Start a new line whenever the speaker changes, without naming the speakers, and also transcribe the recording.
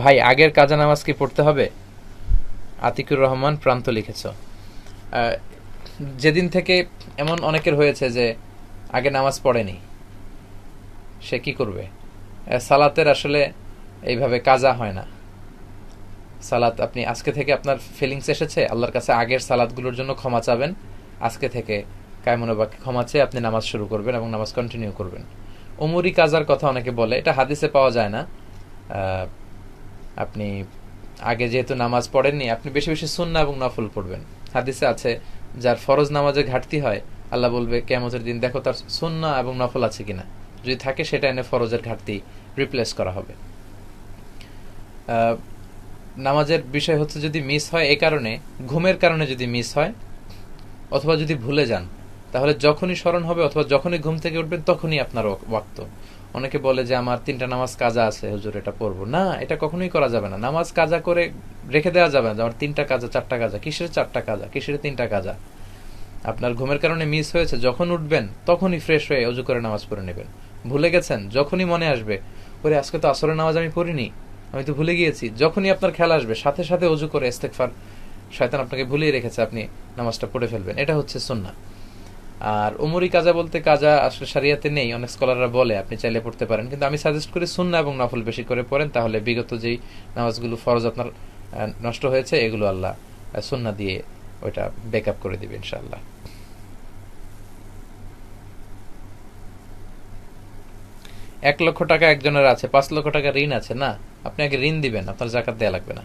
ভাই আগের কাজা নামাজ কি পড়তে হবে? আতিকুর রহমান প্রান্ত লিখেছ। আহ, যেদিন থেকে এমন অনেকের হয়েছে যে আগে নামাজ পড়েনি, সে কি করবে? সালাতের আসলে এইভাবে কাজা হয় না। সালাত আপনি আজকে থেকে আপনার ফিলিংস এসেছে আল্লাহর কাছে আগের সালাতগুলোর জন্য ক্ষমা চাবেন। আজকে থেকে কায়মনোবাক্যে ক্ষমা চেয়ে আপনি নামাজ শুরু করবেন এবং নামাজ কন্টিনিউ করবেন। উমরি কাজার কথা অনেকে বলে, এটা হাদিসে পাওয়া যায় না। আহ, আপনি আগে যেহেতু নামাজ পড়েননি, আপনি বেশি বেশি সুন্নাহ এবং নফল পড়বেন। হাদিসে আছে যার ফরজ নামাজে ঘাটতি হয়, আল্লাহ বলবে কিয়ামতের দিন দেখো তার সুন্নাহ এবং নফল আছে কিনা, যদি থাকে সেটা এনে ফরজের ঘাটতি রিপ্লেস করা হবে। আহ, নামাজের বিষয় হচ্ছে যদি মিস হয় এই কারণে, ঘুমের কারণে যদি মিস হয় অথবা যদি ভুলে যান, তাহলে যখনই স্মরণ হবে অথবা যখনই ঘুম থেকে উঠবেন তখনই আপনার ওয়াক্ত। অনেকে বলে যে আমার 3টা নামাজ কাজা আছে হুজুর, এটা পড়বো না। এটা কখনোই করা যাবে না। নামাজ কাজা করে রেখে দেওয়া যাবে না যে আমার 3টা কাজা 4টা কাজা। কিসের 4টা কাজা, কিসের 3টা কাজা? আপনার ঘুমের কারণে মিস হয়েছে, যখন উঠবেন তখনই ফ্রেশ হয়ে অজু করে নামাজ পড়ে নেবেন। ভুলে গেছেন, যখনই মনে আসবে ওরে আজকে তো আসরের নামাজ আমি পড়িনি, আমি তো ভুলে গিয়েছি, যখনই আপনার খেলা আসবে সাথে সাথে অজু করে ইস্তেগফার, শয়তান আপনাকে ভুলিয়ে রেখেছে, আপনি নামাজটা পড়ে ফেলবেন। এটা হচ্ছে সুন্নাহ। আর উমরি কাজা বলতে কাজা আসলে শরিয়াতে নেই, অনেক স্কলাররা বলে, আপনি চাইলে পড়তে পারেন, কিন্তু আমি সাজেস্ট করি সুন্নাহ এবং নফল বেশি করে পড়েন, তাহলে বিগত যেই নামাজগুলো ফরজ আপনার নষ্ট হয়েছে এগুলো আল্লাহ সুন্নাহ দিয়ে ওইটা বেকআপ করে দিবে ইনশাআল্লাহ। 1 লক্ষ টাকা একজনের আছে, 5 লক্ষ টাকা ঋণ আছে, না আপনি আগে ঋণ দিবেন, আপনার জাকাত দেয়া লাগবে না।